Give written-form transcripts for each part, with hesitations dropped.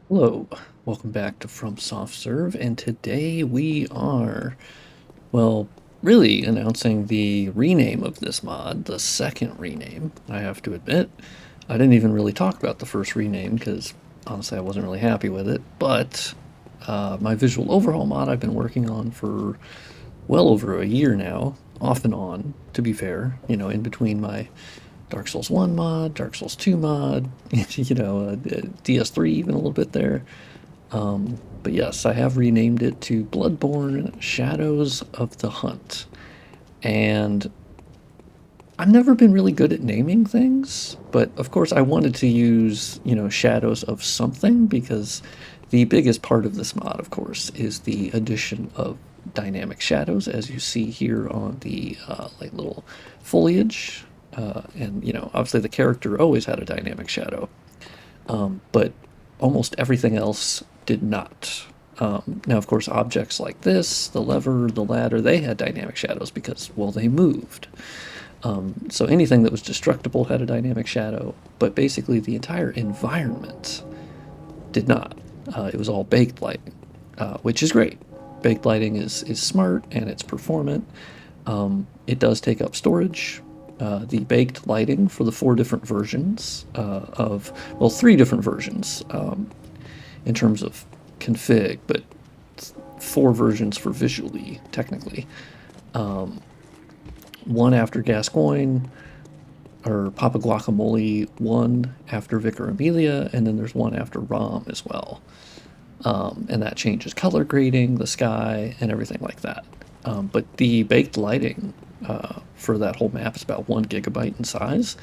Hello, welcome back to From Soft Serve, and today we are, well, really announcing the rename of this mod, the second rename, I have to admit. I didn't even really talk about the first rename because honestly I wasn't really happy with it, but my visual overhaul mod I've been working on for well over a year now, off and on, to be fair, in between my Dark Souls 1 mod, Dark Souls 2 mod, DS3 even a little bit there. But yes, I have renamed it to Bloodborne Shadows of the Hunt. And I've never been really good at naming things, but of course I wanted to use, shadows of something because the biggest part of this mod, of course, is the addition of dynamic shadows, as you see here on the little foliage. And obviously the character always had a dynamic shadow, but almost everything else did not. Now, of course, objects like this, the lever, the ladder, they had dynamic shadows because, well, they moved. So anything that was destructible had a dynamic shadow, but basically the entire environment did not. It was all baked lighting, which is great. Baked lighting is smart and it's performant. It does take up storage. The baked lighting for the 4 different versions three different versions in terms of config, but 4 versions for visually, technically. One after Gascoigne, or Papa Guacamole, one after Vicar Amelia, and then there's one after Rom as well. And that changes color grading, the sky, and everything like that. But the baked lighting for that whole map is about 1 GB in size.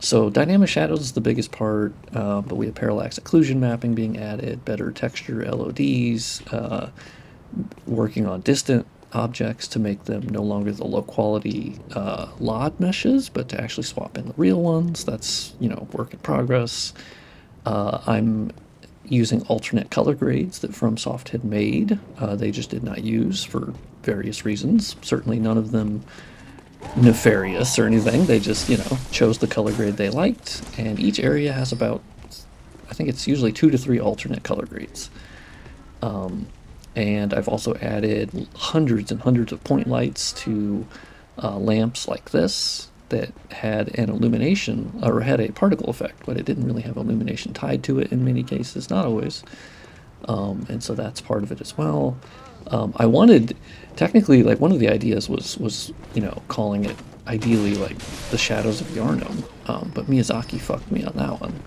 So dynamic shadows is the biggest part, but we have parallax occlusion mapping being added, better texture LODs, working on distant objects to make them no longer the low quality LOD meshes, but to actually swap in the real ones. That's, work in progress. I'm using alternate color grades that FromSoft had made. They just did not use for various reasons. Certainly none of them nefarious or anything. They just, chose the color grade they liked, and each area has about, I think it's usually 2 to 3 alternate color grades. And I've also added hundreds and hundreds of point lights to lamps like this that had an illumination or had a particle effect, but it didn't really have illumination tied to it in many cases, not always. And so that's part of it as well. I wanted, technically, like one of the ideas was calling it ideally like the Shadows of Yarnum, but Miyazaki fucked me on that one.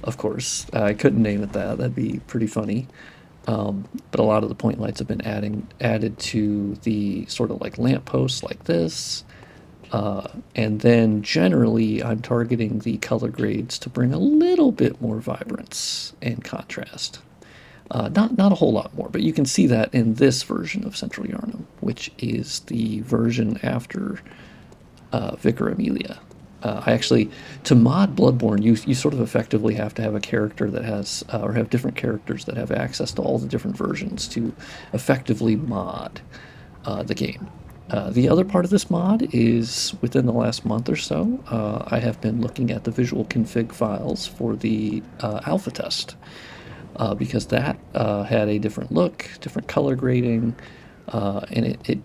Of course, I couldn't name it that. That'd be pretty funny. But a lot of the point lights have been added to the sort of like lampposts like this. And then generally I'm targeting the color grades to bring a little bit more vibrance and contrast. Not a whole lot more, but you can see that in this version of Central Yarnum, which is the version after Vicar Amelia. I actually, to mod Bloodborne, you sort of effectively have to have a character that has, or have different characters that have access to all the different versions to effectively mod the game. The other part of this mod is within the last month or so, I have been looking at the visual config files for the alpha test. Because that had a different look, different color grading, and it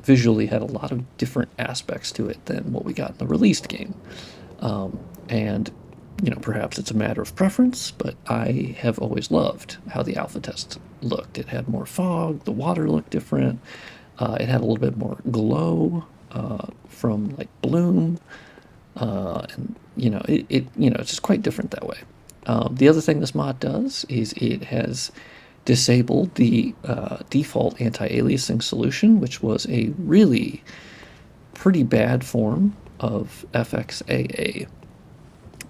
visually had a lot of different aspects to it than what we got in the released game. And perhaps it's a matter of preference, but I have always loved how the alpha test looked. It had more fog, the water looked different, it had a little bit more glow from like bloom, and it's just quite different that way. The other thing this mod does is it has disabled the default anti-aliasing solution, which was a really pretty bad form of FXAA.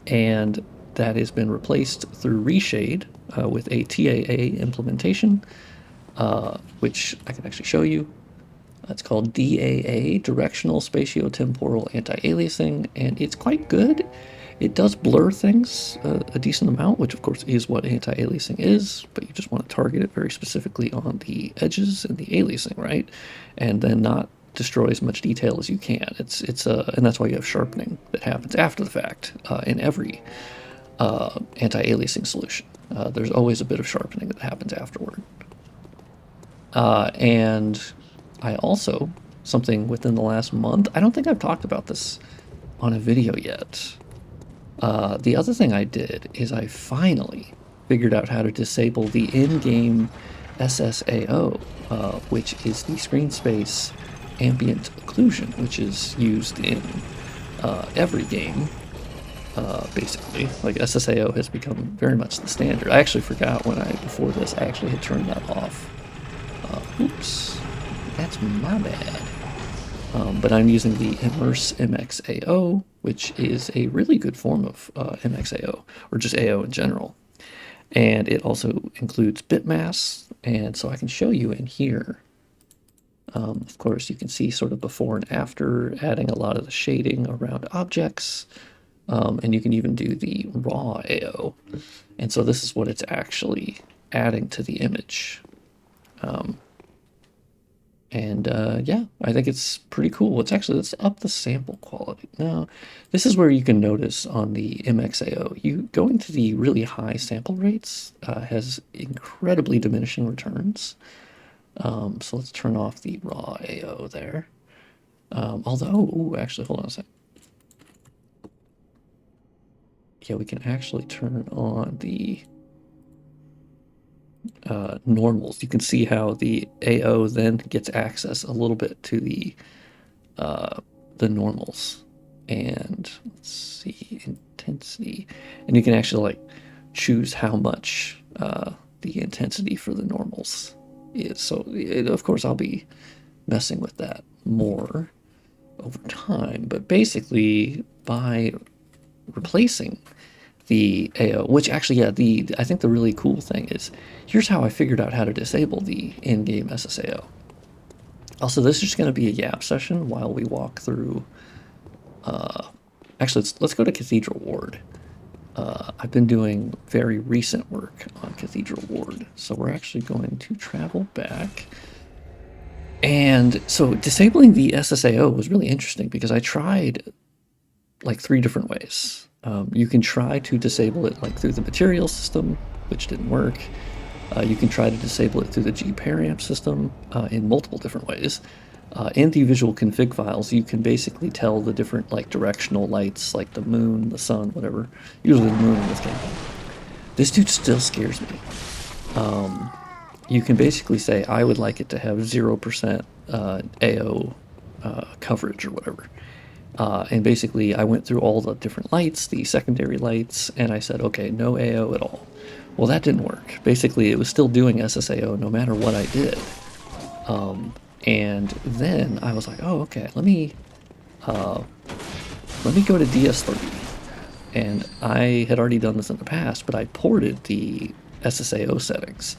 And that has been replaced through Reshade with a TAA implementation, which I can actually show you. It's called DAA, Directional Spatiotemporal Anti-Aliasing, and it's quite good. It does blur things a decent amount, which of course is what anti-aliasing is, but you just want to target it very specifically on the edges and the aliasing, right? And then not destroy as much detail as you can. And that's why you have sharpening that happens after the fact in every anti-aliasing solution. There's always a bit of sharpening that happens afterward. And I also, something within the last month, I don't think I've talked about this on a video yet. The other thing I did is I finally figured out how to disable the in-game SSAO, which is the screen space ambient occlusion, which is used in every game, basically. Like, SSAO has become very much the standard. I actually forgot before this, I actually had turned that off. Oops, that's my bad. But I'm using the Immerse MXAO, which is a really good form of MXAO, or just AO in general. And it also includes bitmask, and so I can show you in here. Of course, you can see sort of before and after, adding a lot of the shading around objects, and you can even do the raw AO. And so this is what it's actually adding to the image. Yeah, I think it's pretty cool. Let's up the sample quality. Now, this is where you can notice on the MXAO, going to the really high sample rates has incredibly diminishing returns. So let's turn off the raw AO there. Actually, hold on a sec. Yeah, we can actually turn on the normals. You can see how the AO then gets access a little bit to the normals. And let's see, intensity, and you can actually like choose how much the intensity for the normals is. So of course I'll be messing with that more over time, but basically by replacing the AO, which actually, yeah, I think the really cool thing is, here's how I figured out how to disable the in-game SSAO. Also, this is just going to be a yap session while we walk through. Actually, let's go to Cathedral Ward. I've been doing very recent work on Cathedral Ward, so we're actually going to travel back. And so disabling the SSAO was really interesting because I tried like 3 different ways. You can try to disable it like through the material system, which didn't work. You can try to disable it through the GParamp system in multiple different ways. In the visual config files, you can basically tell the different like directional lights, like the moon, the sun, whatever. Usually the moon in this game. This dude still scares me. You can basically say, I would like it to have 0% AO coverage or whatever. And basically I went through all the different lights, the secondary lights, and I said, okay, no AO at all. Well, that didn't work. Basically, it was still doing SSAO no matter what I did. And then I was like, oh, okay, let me go to DS3. And I had already done this in the past, but I ported the SSAO settings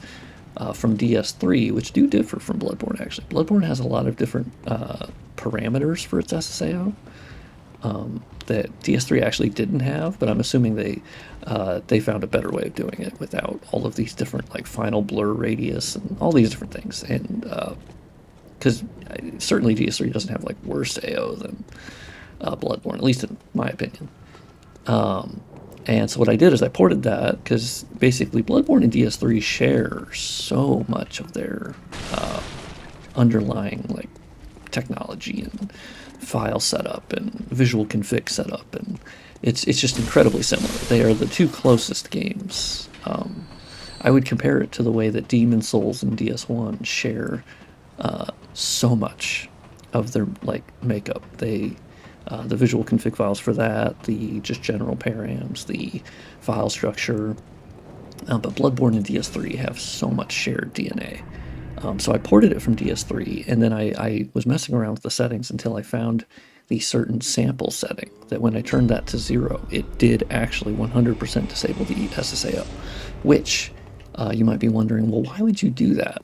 from DS3, which do differ from Bloodborne, actually. Bloodborne has a lot of different parameters for its SSAO that DS3 actually didn't have, but I'm assuming they found a better way of doing it without all of these different like final blur radius and all these different things. And because certainly DS3 doesn't have like worse AO than Bloodborne, at least in my opinion. And so what I did is I ported that because basically Bloodborne and DS3 share so much of their underlying like technology and file setup and visual config setup, and it's just incredibly similar. They are the 2 closest games. I would compare it to the way that Demon's Souls and DS1 share so much of their like makeup. The visual config files for that, the just general params, the file structure. But Bloodborne and DS3 have so much shared DNA. So I ported it from DS3, and then I was messing around with the settings until I found the certain sample setting that when I turned that to 0, it did actually 100% disable the SSAO, which you might be wondering, well, why would you do that?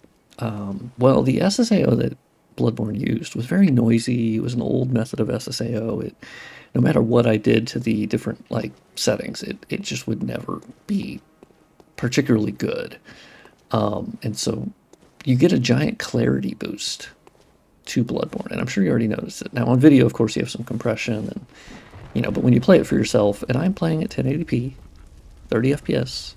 Well, the SSAO that Bloodborne used was very noisy. It was an old method of SSAO. No matter what I did to the different like settings, it just would never be particularly good. And so you get a giant clarity boost to Bloodborne, and I'm sure you already noticed it. Now on video, of course, you have some compression, and but when you play it for yourself, and I'm playing at 1080p, 30 FPS,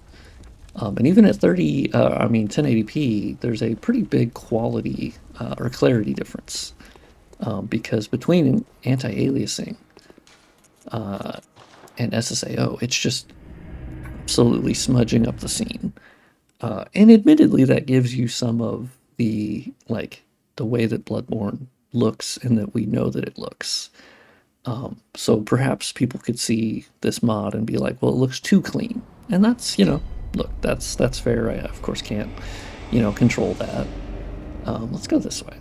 And even at 1080p, there's a pretty big quality or clarity difference, because between anti-aliasing and SSAO, it's just absolutely smudging up the scene. And admittedly, that gives you some of the, like, the way that Bloodborne looks and that we know that it looks. So perhaps people could see this mod and be like, well, it looks too clean. And that's, look, that's fair. I, of course, can't, control that. Let's go this way.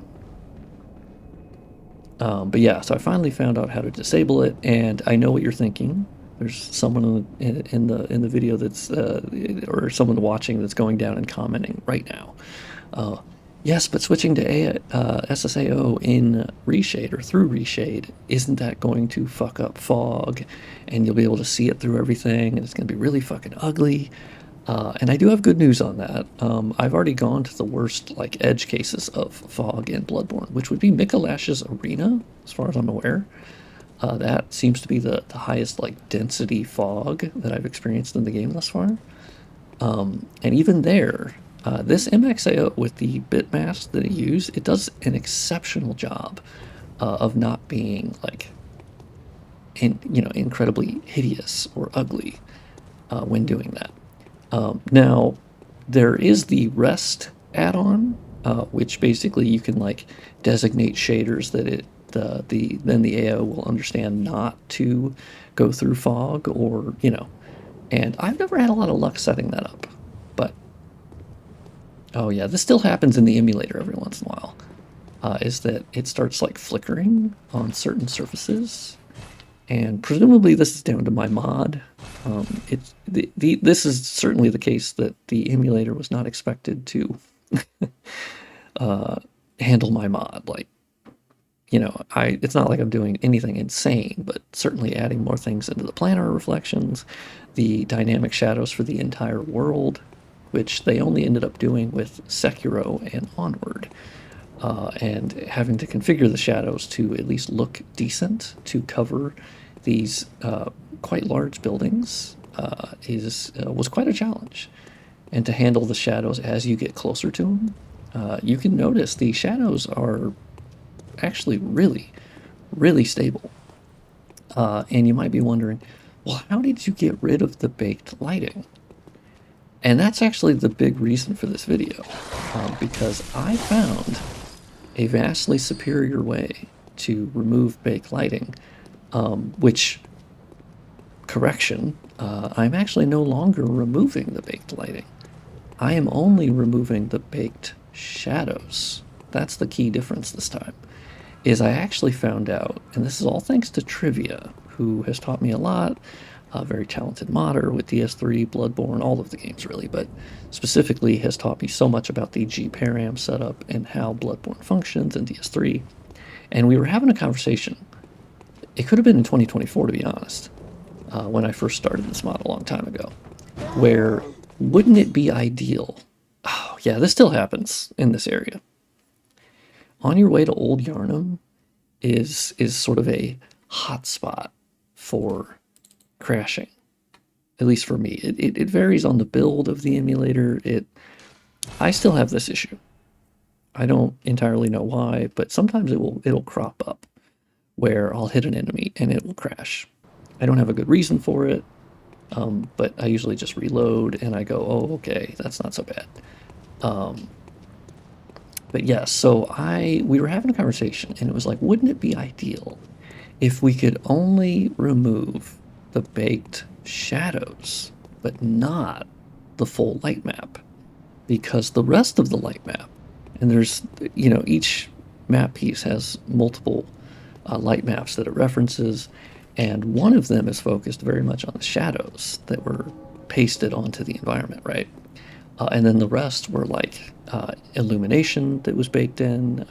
But yeah, so I finally found out how to disable it, and I know what you're thinking. There's someone in the video that's or someone watching that's going down and commenting right now. Yes, but switching to SSAO in Reshade or through Reshade, isn't that going to fuck up fog? And you'll be able to see it through everything, and it's going to be really fucking ugly. And I do have good news on that. I've already gone to the worst, like, edge cases of fog in Bloodborne, which would be Mikolash's Arena, as far as I'm aware. That seems to be the highest, like, density fog that I've experienced in the game thus far. And even there, this MXAO with the bit mask that it used, it does an exceptional job of not being, like, incredibly hideous or ugly when doing that. Now, there is the rest add-on, which basically you can, like, designate shaders that then the AO will understand not to go through fog, or and I've never had a lot of luck setting that up. But oh yeah, this still happens in the emulator every once in a while. Is that it starts, like, flickering on certain surfaces, and presumably this is down to my mod. This is certainly the case that the emulator was not expected to handle my mod. Like, it's not like I'm doing anything insane, but certainly adding more things into the planar reflections, the dynamic shadows for the entire world, which they only ended up doing with Sekiro and Onward. And having to configure the shadows to at least look decent to cover these quite large buildings was quite a challenge. And to handle the shadows as you get closer to them, you can notice the shadows are actually really, really stable. And you might be wondering, well, how did you get rid of the baked lighting? And that's actually the big reason for this video, because I found a vastly superior way to remove baked lighting, which, correction, I'm actually no longer removing the baked lighting. I am only removing the baked shadows. That's the key difference this time, is I actually found out, and this is all thanks to Trivia, who has taught me a lot, a very talented modder with DS3, Bloodborne, all of the games really, but specifically has taught me so much about the G-param setup and how Bloodborne functions in DS3. And we were having a conversation. It could have been in 2024, to be honest, when I first started this mod a long time ago, where wouldn't it be ideal? Oh, yeah, this still happens in this area. On your way to Old Yarnum is sort of a hot spot for crashing, at least for me. It varies on the build of the emulator. I still have this issue. I don't entirely know why, but sometimes it'll crop up where I'll hit an enemy and it will crash. I don't have a good reason for it, but I usually just reload and I go, oh, okay, that's not so bad. But yes, so we were having a conversation, and it was like, wouldn't it be ideal if we could only remove the baked shadows, but not the full light map? Because the rest of the light map, and there's, each map piece has multiple light maps that it references, and one of them is focused very much on the shadows that were pasted onto the environment, right? And then the rest were like illumination that was baked in,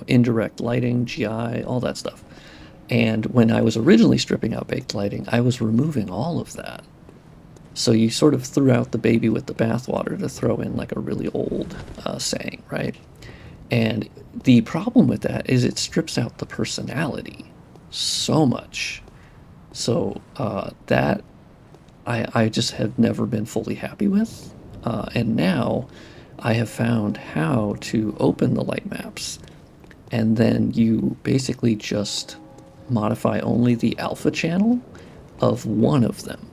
indirect lighting, GI, all that stuff. And when I was originally stripping out baked lighting, I was removing all of that. So you sort of threw out the baby with the bathwater, to throw in like a really old saying, right? And the problem with that is it strips out the personality so much. So that I just have never been fully happy with. And now I have found how to open the light maps, and then you basically just modify only the alpha channel of one of them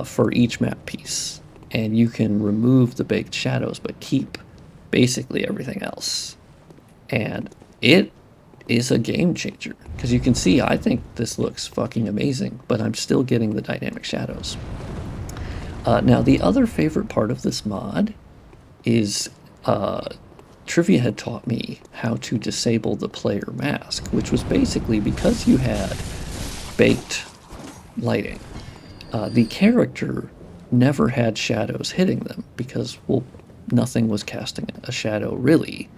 for each map piece. And you can remove the baked shadows, but keep basically everything else. And it is a game changer, because you can see I think this looks fucking amazing, but I'm still getting the dynamic shadows. Now, the other favorite part of this mod is Trivia had taught me how to disable the player mask, which was basically because you had baked lighting. The character never had shadows hitting them because, well, nothing was casting a shadow really.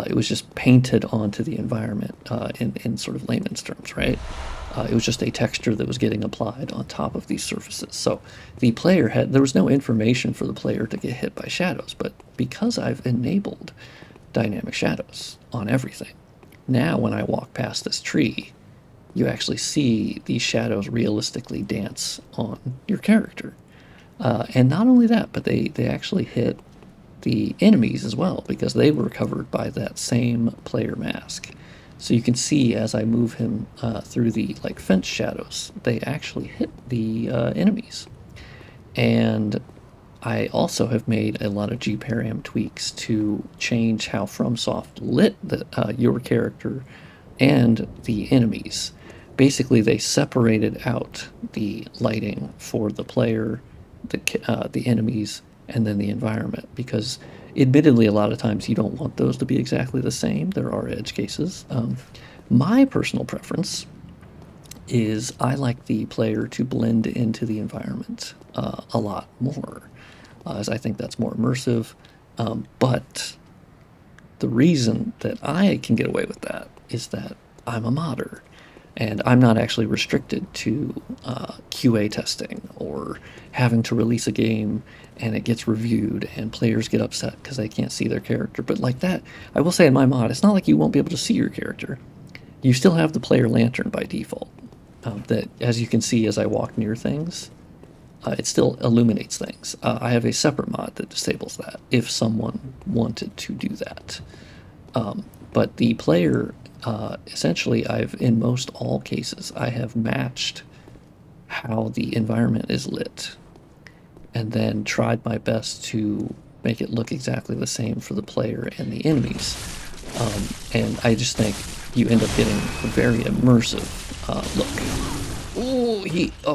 It was just painted onto the environment in sort of layman's terms, right? It was just a texture that was getting applied on top of these surfaces. So the player there was no information for the player to get hit by shadows, but because I've enabled dynamic shadows on everything, now when I walk past this tree, you actually see these shadows realistically dance on your character. And not only that, but they actually hit the enemies as well, because they were covered by that same player mask. So you can see as I move him through the like fence shadows, they actually hit the enemies. And I also have made a lot of G-Param tweaks to change how FromSoft lit your character and the enemies. Basically, they separated out the lighting for the player, the enemies, and then the environment, because admittedly a lot of times you don't want those to be exactly the same. There are edge cases. My personal preference is I like the player to blend into the environment a lot more, as I think that's more immersive. But the reason that I can get away with that is that I'm a modder, and I'm not actually restricted to QA testing or having to release a game and it gets reviewed and players get upset because they can't see their character. But like that, I will say in my mod, it's not like you won't be able to see your character. You still have the player lantern by default. That, as you can see as I walk near things, it still illuminates things. I have a separate mod that disables that if someone wanted to do that. But the player, essentially, in most all cases, I have matched how the environment is lit and then tried my best to make it look exactly the same for the player and the enemies. And I just think you end up getting a very immersive look. Oh,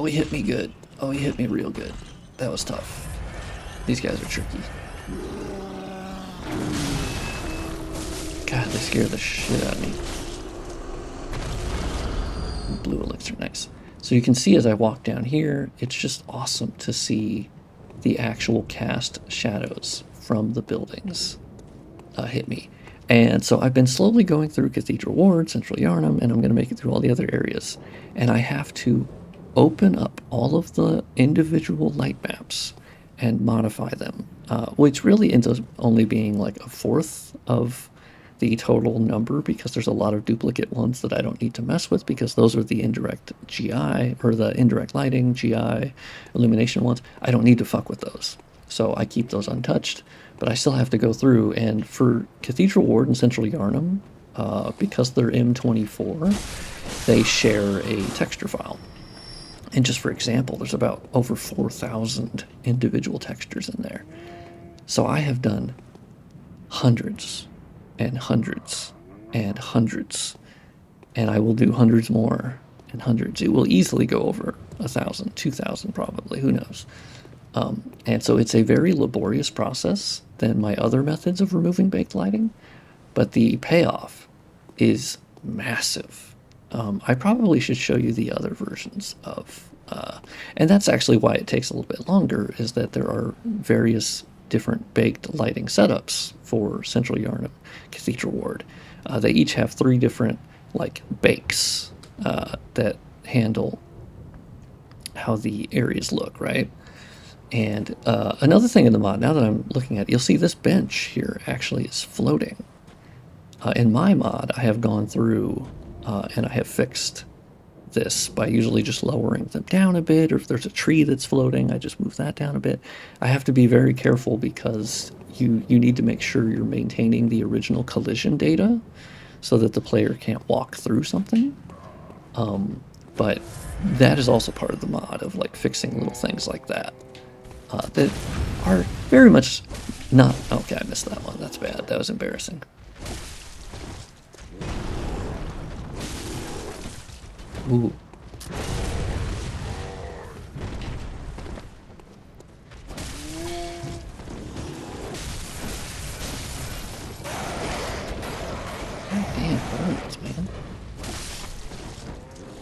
he hit me good. Oh, he hit me real good. That was tough. These guys are tricky. God, they scare the shit out of me. Blue elixir, nice. So you can see as I walk down here, it's just awesome to see the actual cast shadows from the buildings hit me. And so I've been slowly going through Cathedral Ward, Central Yarnum, and I'm going to make it through all the other areas. And I have to open up all of the individual light maps and modify them, which really ends up only being like a fourth of the total number, because there's a lot of duplicate ones that I don't need to mess with, because those are the indirect GI, or the indirect lighting, GI, illumination ones. I don't need to fuck with those. So I keep those untouched, but I still have to go through. And for Cathedral Ward and Central Yarnum, because they're M24, they share a texture file. And just for example, there's about over 4,000 individual textures in there. So I have done hundreds and hundreds and hundreds, and I will do hundreds more and hundreds. It will easily go over 1,000, 2,000 probably, who knows. And so it's a very laborious process than my other methods of removing baked lighting, but the payoff is massive. I probably should show you the other versions of, and that's actually why it takes a little bit longer, is that there are various different baked lighting setups for Central Yarnum, Cathedral Ward. They each have 3 different like bakes that handle how the areas look, right? And another thing in the mod, now that I'm looking at it, you'll see this bench here actually is floating. In my mod, I have gone through and I have fixed this by usually just lowering them down a bit, or if there's a tree that's floating, I just move that down a bit. I have to be very careful because you need to make sure you're maintaining the original collision data so that the player can't walk through something. But that is also part of the mod of like fixing little things like that that are very much not... Okay, I missed that one. That's bad. That was embarrassing. Ooh. God damn birds, man.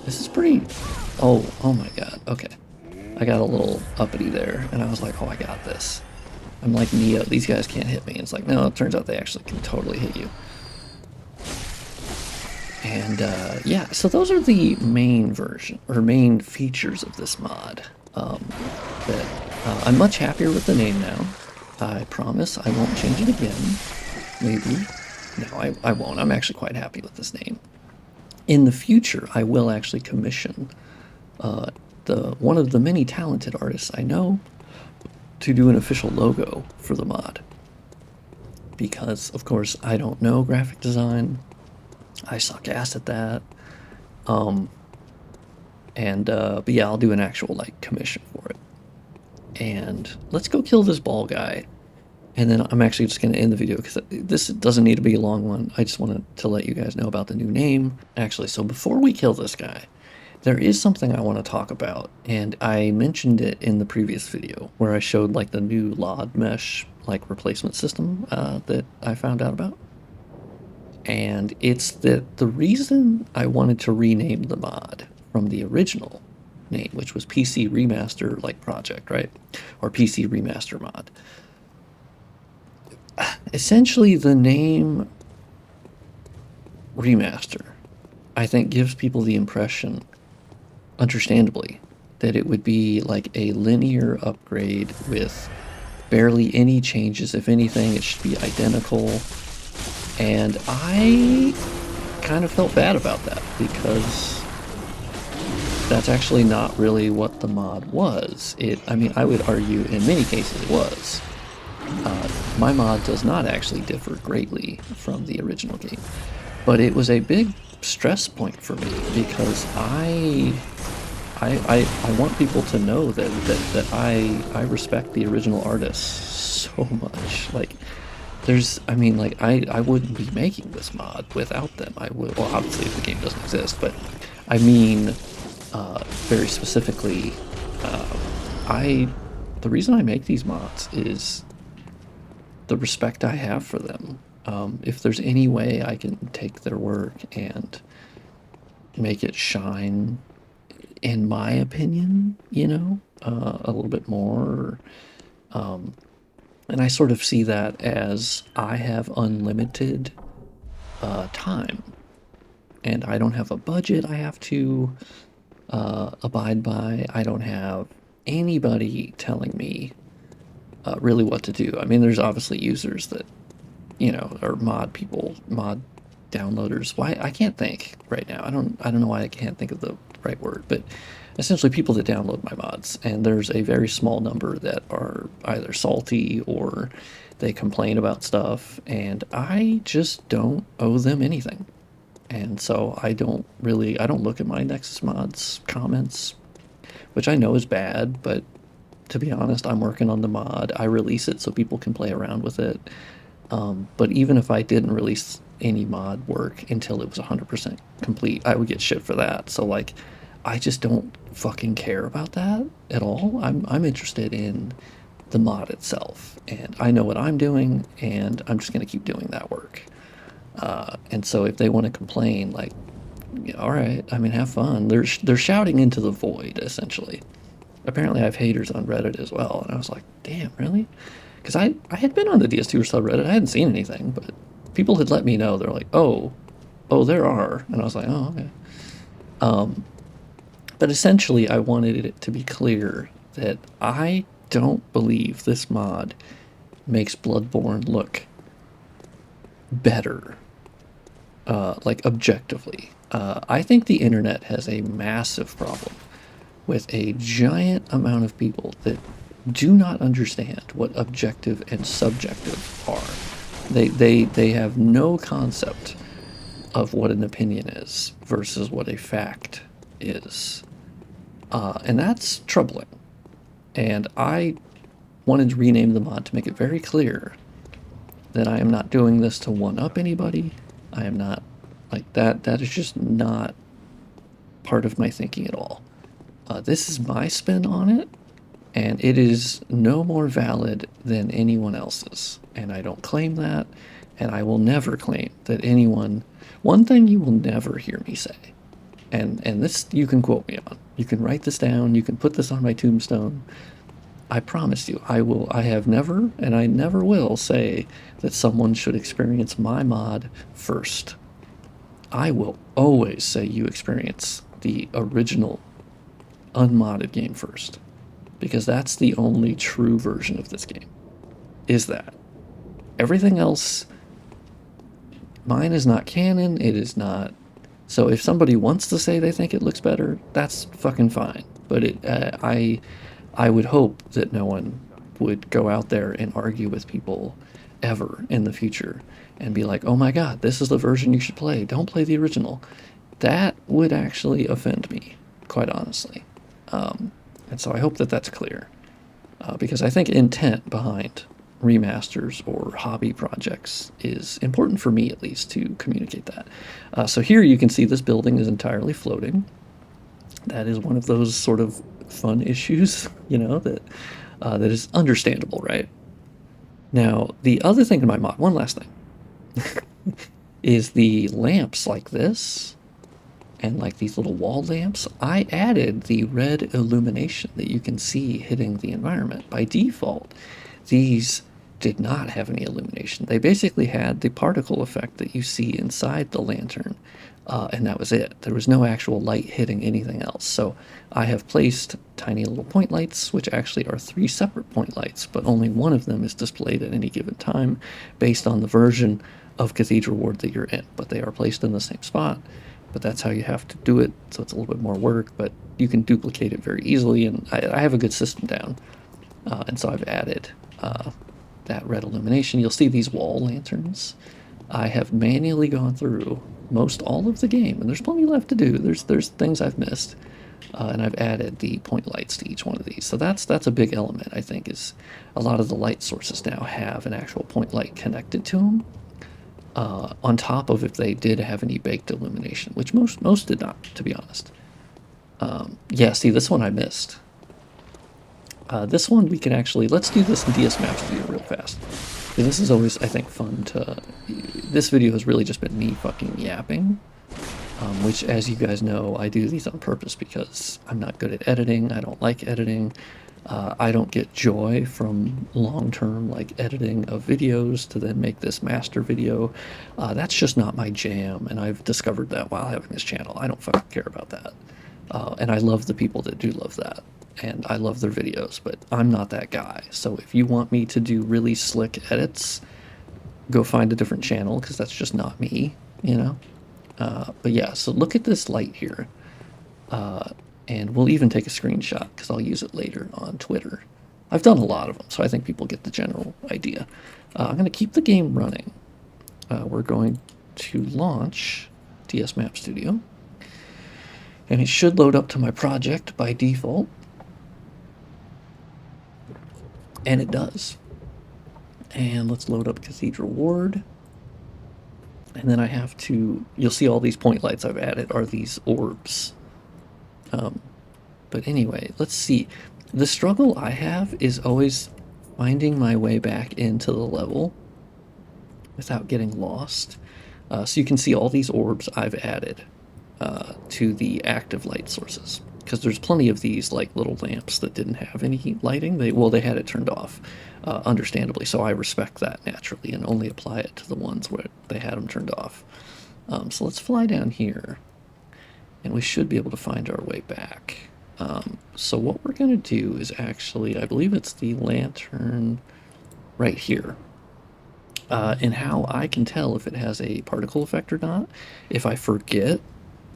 This is pretty... Oh my god. Okay. I got a little uppity there, and I was like, oh, I got this. I'm like Neo. These guys can't hit me. And it's like, no, it turns out they actually can totally hit you. And yeah, so those are the main version, or main features of this mod. I'm much happier with the name now. I promise I won't change it again. Maybe. No, I won't. I'm actually quite happy with this name. In the future, I will actually commission one of the many talented artists I know to do an official logo for the mod. Because, of course, I don't know graphic design. I suck ass at that. But yeah, I'll do an actual, like, commission for it. And let's go kill this ball guy. And then I'm actually just going to end the video because this doesn't need to be a long one. I just wanted to let you guys know about the new name. Actually, so before we kill this guy, there is something I want to talk about. And I mentioned it in the previous video where I showed, like, the new LOD mesh, like, replacement system that I found out about. And it's that the reason I wanted to rename the mod from the original name, which was PC Remaster, like, project, right? Or PC Remaster mod. Essentially, the name Remaster, I think, gives people the impression, understandably, that it would be like a linear upgrade with barely any changes. If anything, it should be identical. And I kind of felt bad about that because that's actually not really what the mod was. I mean, I would argue in many cases it was. My mod does not actually differ greatly from the original game, but it was a big stress point for me because I want people to know that I respect the original artists so much. Like, I mean, like, I wouldn't be making this mod without them. I would, well, obviously if the game doesn't exist, but I mean, very specifically, the reason I make these mods is the respect I have for them. If there's any way I can take their work and make it shine, in my opinion, you know, a little bit more, and I sort of see that as I have unlimited time, and I don't have a budget I have to abide by. I don't have anybody telling me really what to do. I mean, there's obviously users that, you know, or mod downloaders. Why, I can't think right now. I don't know why I can't think of the right word, but essentially people that download my mods, and there's a very small number that are either salty or they complain about stuff, and I just don't owe them anything. And so I don't look at my Nexus mods comments, which I know is bad, but to be honest, I'm working on the mod. I release it so people can play around with it. But even if I didn't release any mod work until it was 100% complete, I would get shit for that. So, like, I just don't fucking care about that at all. I'm interested in the mod itself, and I know what I'm doing, and I'm just going to keep doing that work. And so if they want to complain, like, yeah, all right, I mean, have fun. They're shouting into the void, essentially. Apparently I have haters on Reddit as well, and I was like, damn, really? Because I had been on the DS2 subreddit, I hadn't seen anything, but people had let me know. They're like, oh, there are. And I was like, oh, okay. But essentially, I wanted it to be clear that I don't believe this mod makes Bloodborne look better, like, objectively. I think the internet has a massive problem with a giant amount of people that do not understand what objective and subjective are. They have no concept of what an opinion is versus what a fact is. And that's troubling. And I wanted to rename the mod to make it very clear that I am not doing this to one-up anybody. I am not like that. That is just not part of my thinking at all. This is my spin on it, and it is no more valid than anyone else's. And I don't claim that, and I will never claim that anyone... One thing you will never hear me say, and this you can quote me on. You can write this down. You can put this on my tombstone. I promise you, I have never, and I never will say that someone should experience my mod first. I will always say you experience the original unmodded game first, because that's the only true version of this game, is that. Everything else, mine is not canon, it is not. So if somebody wants to say they think it looks better, that's fucking fine. But I would hope that no one would go out there and argue with people ever in the future and be like, oh my god, this is the version you should play, don't play the original. That would actually offend me, quite honestly. And so I hope that that's clear, because I think intent behind remasters or hobby projects is important for me, at least, to communicate that. So here you can see this building is entirely floating. That is one of those sort of fun issues, you know, that is understandable, right? Now, the other thing in my mod, one last thing, is the lamps like this, and like these little wall lamps. I added the red illumination that you can see hitting the environment. By default, these did not have any illumination. They basically had the particle effect that you see inside the lantern, and that was it. There was no actual light hitting anything else. So I have placed tiny little point lights, which actually are 3 separate point lights, but only one of them is displayed at any given time based on the version of Cathedral Ward that you're in. But they are placed in the same spot. But that's how you have to do it, so it's a little bit more work, but you can duplicate it very easily, and I have a good system down. And so I've added that red illumination. You'll see these wall lanterns. I have manually gone through most all of the game, and there's plenty left to do. There's things I've missed, and I've added the point lights to each one of these. So that's a big element, I think, is a lot of the light sources now have an actual point light connected to them. On top of if they did have any baked illumination, which most did not, to be honest. Yeah, see, this one I missed. This one we can actually, let's do this in DS Map Studio real fast. This is always, I think, fun to... This video has really just been me fucking yapping, which, as you guys know, I do these on purpose because I'm not good at editing. I don't like editing. I don't get joy from long-term like editing of videos to then make this master video. That's just not my jam, and I've discovered that while having this channel. I don't fucking care about that. And I love the people that do love that, and I love their videos, but I'm not that guy. So if you want me to do really slick edits, go find a different channel, because that's just not me, you know? But yeah, so look at this light here. And we'll even take a screenshot because I'll use it later on Twitter. I've done a lot of them, so I think people get the general idea. I'm going to keep the game running. We're going to launch DS Map Studio. And it should load up to my project by default. And it does. And let's load up Cathedral Ward. And then I have to... You'll see all these point lights I've added are these orbs. But anyway, let's see. The struggle I have is always finding my way back into the level without getting lost. So you can see all these orbs I've added to the active light sources, because there's plenty of these like little lamps that didn't have any lighting. They had it turned off, understandably, so I respect that naturally and only apply it to the ones where they had them turned off. So let's fly down here, and we should be able to find our way back. So what we're going to do is actually, I believe it's the lantern right here. And how I can tell if it has a particle effect or not, if I forget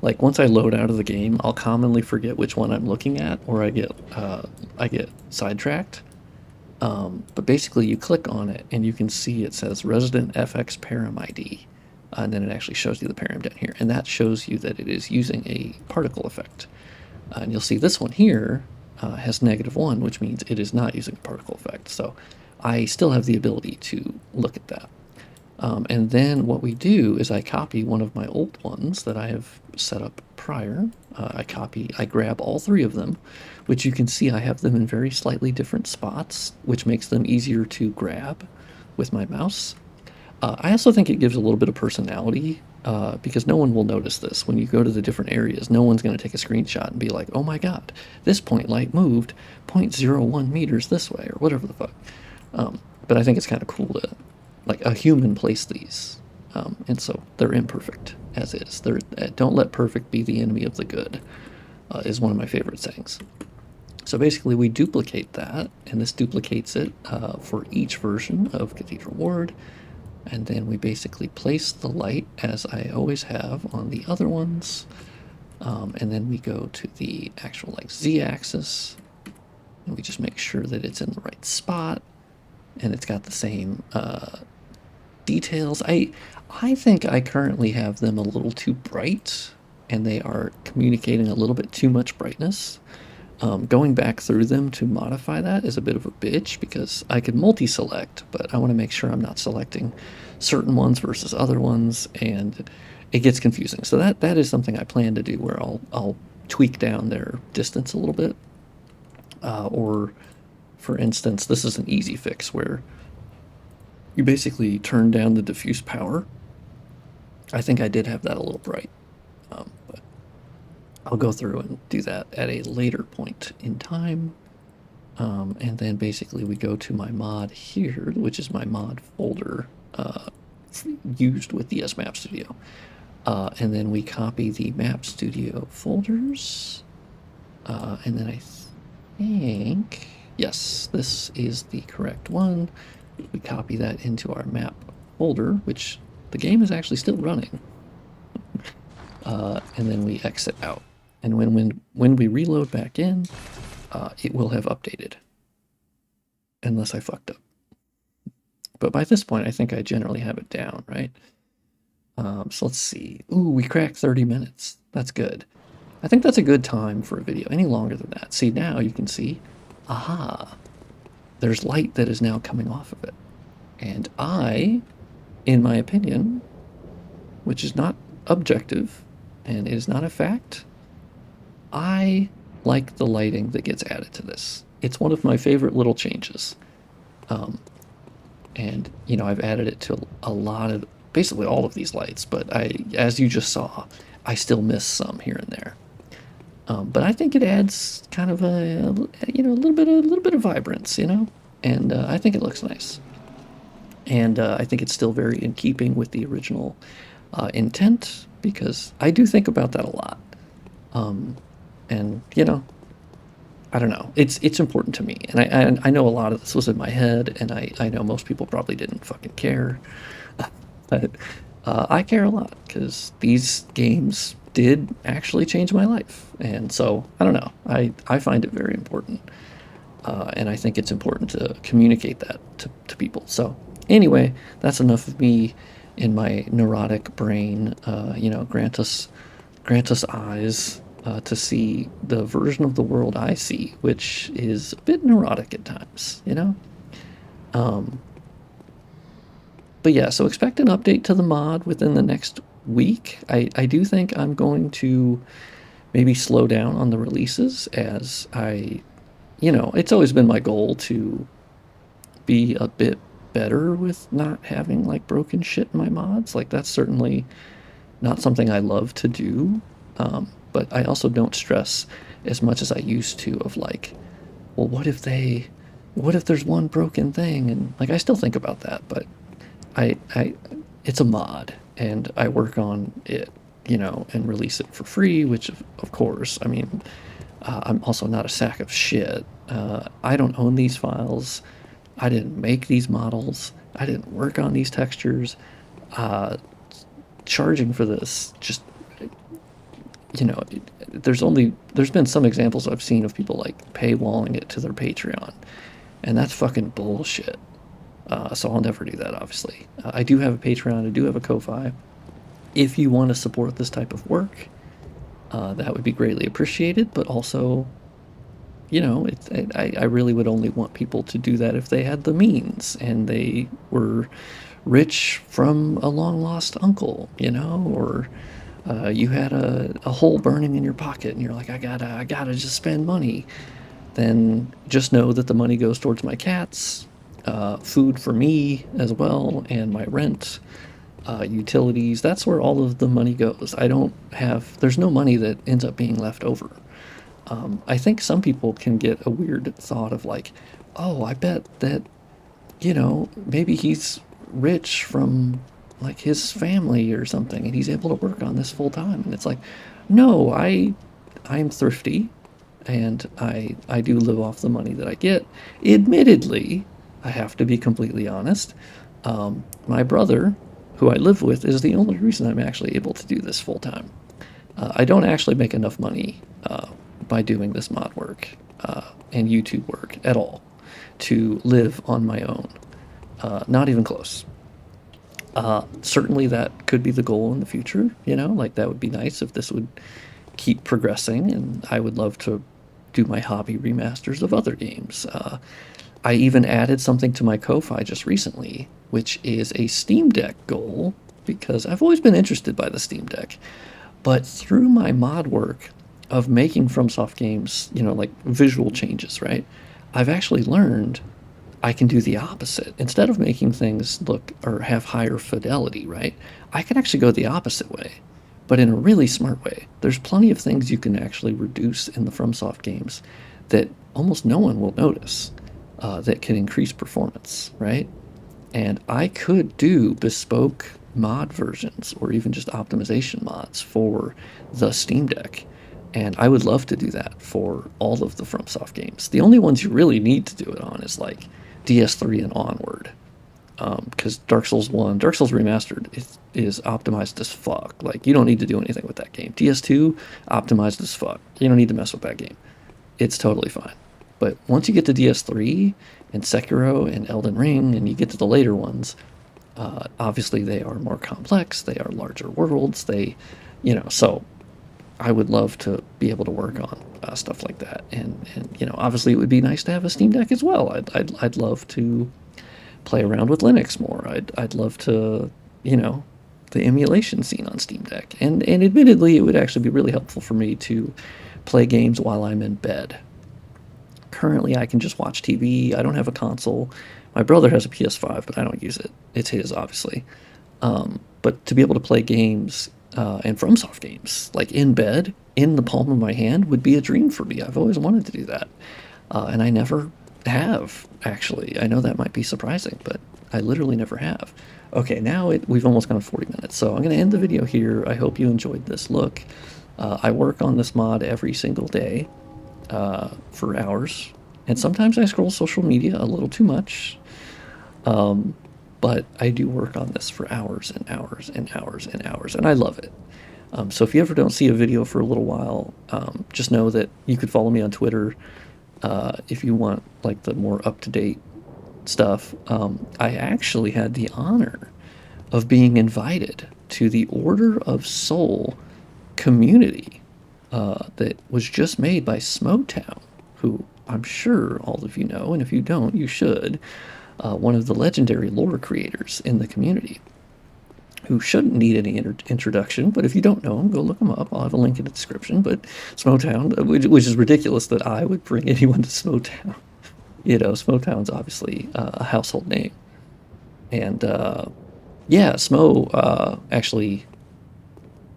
Like once I load out of the game, I'll commonly forget which one I'm looking at, or I get sidetracked. But basically, you click on it and you can see it says Resident FX Param ID, and then it actually shows you the param down here, and that shows you that it is using a particle effect. And you'll see this one here has -1, which means it is not using a particle effect. So I still have the ability to look at that. And then what we do is I copy one of my old ones that I have set up prior. I grab all three of them, which you can see I have them in very slightly different spots, which makes them easier to grab with my mouse. I also think it gives a little bit of personality because no one will notice this. When you go to the different areas, no one's going to take a screenshot and be like, oh my god, this point light moved 0.01 meters this way, or whatever the fuck. But I think it's kind of cool to, like, a human place these. And so they're imperfect as is. Don't let perfect be the enemy of the good, is one of my favorite sayings. So basically we duplicate that, and this duplicates it for each version of Cathedral Ward. And then we basically place the light, as I always have on the other ones. And then we go to the actual like z-axis, and we just make sure that it's in the right spot, and it's got the same details. I think I currently have them a little too bright, and they are communicating a little bit too much brightness. Going back through them to modify that is a bit of a bitch, because I could multi-select, but I want to make sure I'm not selecting certain ones versus other ones, and it gets confusing. So that is something I plan to do, where I'll tweak down their distance a little bit. Or, for instance, this is an easy fix where you basically turn down the diffuse power. I think I did have that a little bright, but I'll go through and do that at a later point in time. And then basically we go to my mod here, which is my mod folder used with DS Map Studio. And then we copy the Map Studio folders. And then I think, yes, this is the correct one. We copy that into our map folder, which the game is actually still running. And then we exit out. And when we reload back in, it will have updated. Unless I fucked up. But by this point, I think I generally have it down, right? So let's see. Ooh, we cracked 30 minutes. That's good. I think that's a good time for a video. Any longer than that. See, now you can see, aha, there's light that is now coming off of it. And I, in my opinion, which is not objective and is not a fact, I like the lighting that gets added to this. It's one of my favorite little changes. And, you know, I've added it to a lot of, basically all of these lights, but as you just saw, I still miss some here and there. But I think it adds kind of a little bit of vibrance, you know, and I think it looks nice. And I think it's still very in keeping with the original intent, because I do think about that a lot. And, you know, I don't know. It's important to me, and I know a lot of this was in my head, and I know most people probably didn't fucking care, but I care a lot, because these games did actually change my life, and so I don't know. I find it very important, and I think it's important to communicate that to people. So anyway, that's enough of me in my neurotic brain. You know, grant us eyes to see the version of the world I see, which is a bit neurotic at times, you know? But yeah, so expect an update to the mod within the next week. I do think I'm going to maybe slow down on the releases, as you know, it's always been my goal to be a bit better with not having, like, broken shit in my mods. Like, that's certainly not something I love to do. But I also don't stress as much as I used to of, like, well, what if there's one broken thing? And, like, I still think about that, but it's a mod, and I work on it, you know, and release it for free, which of course, I mean, I'm also not a sack of shit. I don't own these files. I didn't make these models. I didn't work on these textures. Charging for this just you know, there's been some examples I've seen of people like paywalling it to their Patreon, and that's fucking bullshit. So I'll never do that, obviously. I do have a Patreon, I do have a Ko-Fi. If you want to support this type of work, that would be greatly appreciated, but also, I really would only want people to do that if they had the means and they were rich from a long lost uncle, or you had a hole burning in your pocket and you're like, I gotta just spend money. Then just know that the money goes towards my cats, food for me as well, and my rent, utilities. That's where all of the money goes. There's no money that ends up being left over. I think some people can get a weird thought of like, oh, I bet that, maybe he's rich from like his family or something and he's able to work on this full time. And it's like, no, I'm thrifty and I do live off the money that I get. Admittedly, I have to be completely honest. My brother, who I live with, is the only reason I'm actually able to do this full time. I don't actually make enough money by doing this mod work and YouTube work at all to live on my own. Not even close. Certainly that could be the goal in the future, like that would be nice if this would keep progressing, and I would love to do my hobby remasters of other games. I even added something to my Ko-Fi just recently, which is a Steam Deck goal, because I've always been interested by the Steam Deck. But through my mod work of making FromSoft games, like visual changes, right? I've actually learned I can do the opposite. Instead of making things look or have higher fidelity, right? I can actually go the opposite way, but in a really smart way. There's plenty of things you can actually reduce in the FromSoft games that almost no one will notice, that can increase performance, right? And I could do bespoke mod versions or even just optimization mods for the Steam Deck. And I would love to do that for all of the FromSoft games. The only ones you really need to do it on is like DS3 and onward. Because Dark Souls Remastered is optimized as fuck. Like, you don't need to do anything with that game. DS2, optimized as fuck. You don't need to mess with that game. It's totally fine. But once you get to DS3 and Sekiro and Elden Ring and you get to the later ones, obviously they are more complex, they are larger worlds, so I would love to be able to work on stuff like that. And obviously it would be nice to have a Steam Deck as well. I'd love to play around with Linux more. I'd love to, the emulation scene on Steam Deck. And admittedly, it would actually be really helpful for me to play games while I'm in bed. Currently, I can just watch TV. I don't have a console. My brother has a PS5, but I don't use it. It's his, obviously. But to be able to play games and FromSoft games, like in bed, in the palm of my hand, would be a dream for me. I've always wanted to do that. And I never have, actually. I know that might be surprising, but I literally never have. Okay, now we've almost gone 40 minutes, so I'm going to end the video here. I hope you enjoyed this look. I work on this mod every single day for hours, and sometimes I scroll social media a little too much. But I do work on this for hours and hours and hours and hours, and I love it. So if you ever don't see a video for a little while, just know that you could follow me on Twitter if you want like the more up-to-date stuff. I actually had the honor of being invited to the Order of Soul community that was just made by Smowtown, who I'm sure all of you know, and if you don't, you should. One of the legendary lore creators in the community, who shouldn't need any introduction, but if you don't know him, go look him up. I'll have a link in the description. But Smowtown, which is ridiculous that I would bring anyone to Smowtown. Smowtown's obviously a household name. And, yeah, actually,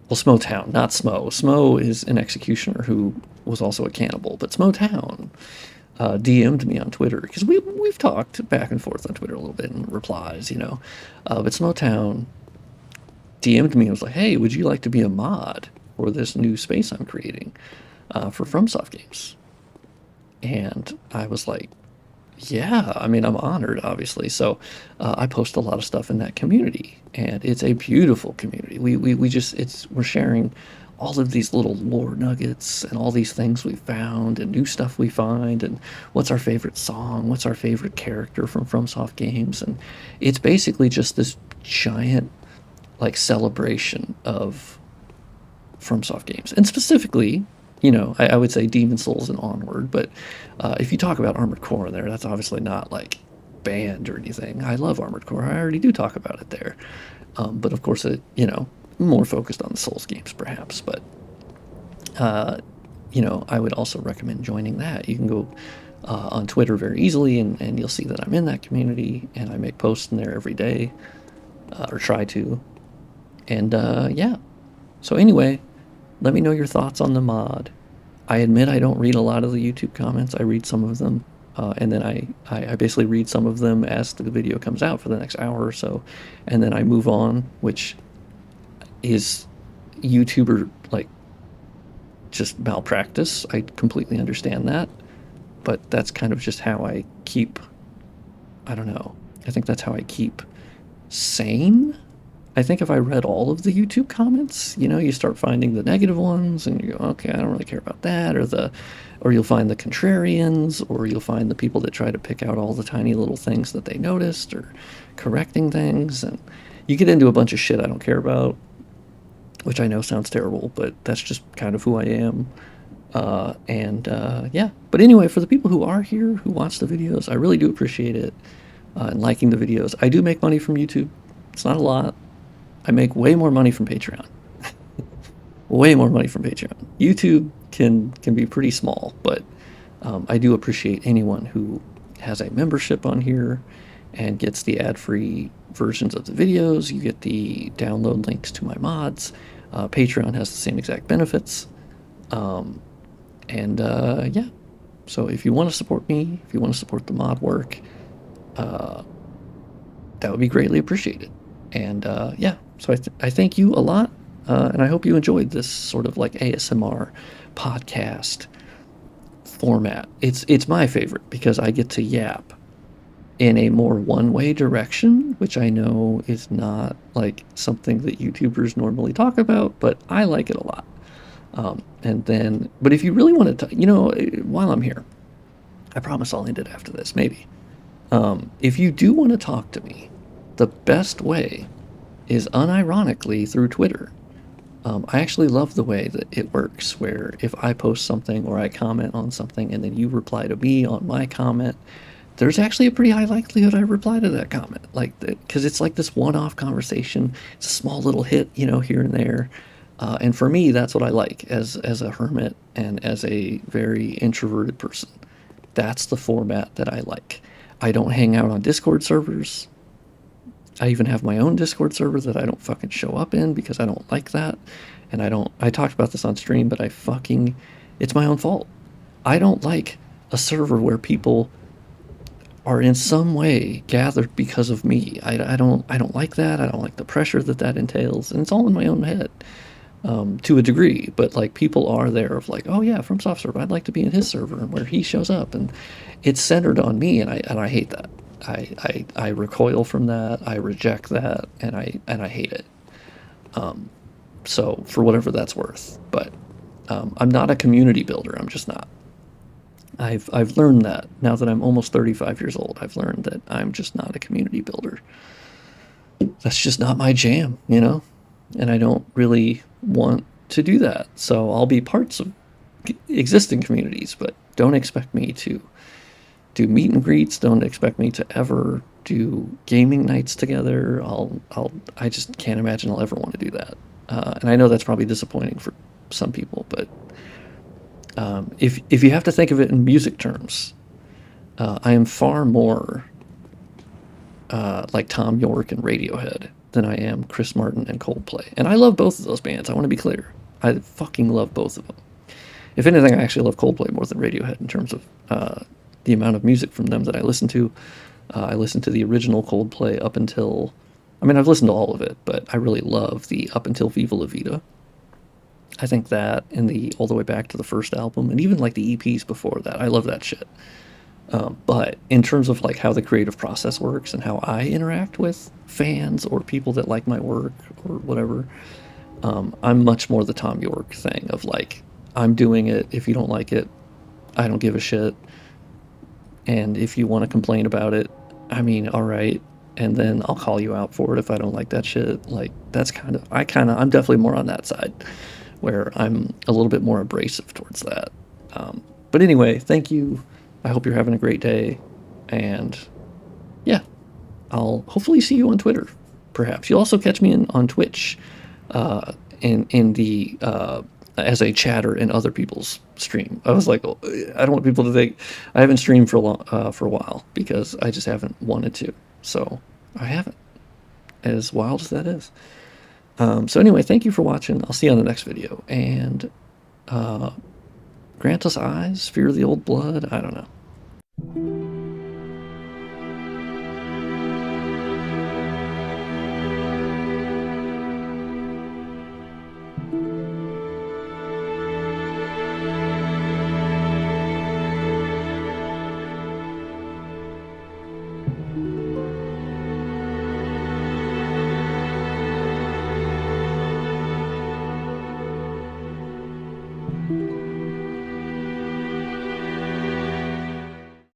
well, Smowtown, not Smo. Smo is an executioner who was also a cannibal, but Smowtown DM'd me on Twitter, because we've talked back and forth on Twitter a little bit in replies, but Smowtown DM'd me and was like, hey, would you like to be a mod for this new space I'm creating for FromSoft games? And I was like, yeah, I mean, I'm honored, obviously. So I post a lot of stuff in that community, and it's a beautiful community. We're sharing all of these little lore nuggets and all these things we found and new stuff we find and what's our favorite song, what's our favorite character from FromSoft games. And it's basically just this giant like celebration of FromSoft games, and specifically, I would say Demon Souls and Onward. But if you talk about Armored Core in there, that's obviously not like banned or anything. I love Armored Core. I already do talk about it there. But of course, more focused on the Souls games, perhaps. But I would also recommend joining that. You can go on Twitter very easily, and you'll see that I'm in that community, and I make posts in there every day, or try to. And yeah. So anyway, let me know your thoughts on the mod. I admit I don't read a lot of the YouTube comments. I read some of them, and then I basically read some of them as the video comes out for the next hour or so, and then I move on, which is YouTuber like just malpractice. I completely understand that, but that's kind of just how I keep, I don't know, I think that's how I keep sane. I think if I read all of the YouTube comments, you start finding the negative ones and you go, okay, I don't really care about that, or you'll find the contrarians, or you'll find the people that try to pick out all the tiny little things that they noticed or correcting things, and you get into a bunch of shit I don't care about, which I know sounds terrible, but that's just kind of who I am. Yeah. But anyway, for the people who are here, who watch the videos, I really do appreciate it, and liking the videos. I do make money from YouTube. It's not a lot. I make way more money from Patreon. Way more money from Patreon. YouTube can be pretty small, but I do appreciate anyone who has a membership on here and gets the ad-free versions of the videos. You get the download links to my mods. Patreon has the same exact benefits. Yeah. So if you want to support me, if you want to support the mod work, that would be greatly appreciated. And yeah, so I thank you a lot, and I hope you enjoyed this sort of like ASMR podcast format. It's my favorite because I get to yap in a more one-way direction, which I know is not like something that YouTubers normally talk about, but I like it a lot. But if you really want to, while I'm here, I promise I'll end it after this, maybe. If you do want to talk to me, the best way is unironically through Twitter. I actually love the way that it works, where if I post something or I comment on something and then you reply to me on my comment, there's actually a pretty high likelihood I reply to that comment, because it's like this one-off conversation. It's a small little hit, here and there. And for me, that's what I like as a hermit and as a very introverted person. That's the format that I like. I don't hang out on Discord servers. I even have my own Discord server that I don't fucking show up in because I don't like that. And I talked about this on stream, but it's my own fault. I don't like a server where people are in some way gathered because of me. I don't like that. I don't like the pressure that entails. And it's all in my own head, to a degree. But like, people are there of like, oh yeah, FromSoft server, I'd like to be in his server, and where he shows up, and it's centered on me, and I hate that. I recoil from that. I reject that, and I hate it. So for whatever that's worth, but I'm not a community builder. I'm just not. I've learned that now that I'm almost 35 years old. I've learned that I'm just not a community builder. That's just not my jam, and I don't really want to do that. So I'll be parts of existing communities, but don't expect me to do meet and greets. Don't expect me to ever do gaming nights together. I just can't imagine I'll ever want to do that. And I know that's probably disappointing for some people, but if you have to think of it in music terms, I am far more like Tom York and Radiohead than I am Chris Martin and Coldplay. And I love both of those bands. I want to be clear. I fucking love both of them. If anything, I actually love Coldplay more than Radiohead in terms of the amount of music from them that I listen to. I listened to the original Coldplay up until... I've listened to all of it, but I really love the up until Viva La Vida. I think that, and all the way back to the first album, and even like the EPs before that. I love that shit. But in terms of like how the creative process works and how I interact with fans or people that like my work or whatever, I'm much more the Tom York thing of like, I'm doing it. If you don't like it, I don't give a shit. And if you want to complain about it, I mean, all right. And then I'll call you out for it if I don't like that shit. Like, that's I'm definitely more on that side where I'm a little bit more abrasive towards that. But anyway, thank you. I hope you're having a great day. And yeah, I'll hopefully see you on Twitter, perhaps. You'll also catch me on Twitch, in the as a chatter in other people's stream. I was like, oh, I don't want people to think I haven't streamed for a while because I just haven't wanted to. So I haven't, as wild as that is. So anyway, thank you for watching. I'll see you on the next video. And grant us eyes, fear the old blood. I don't know.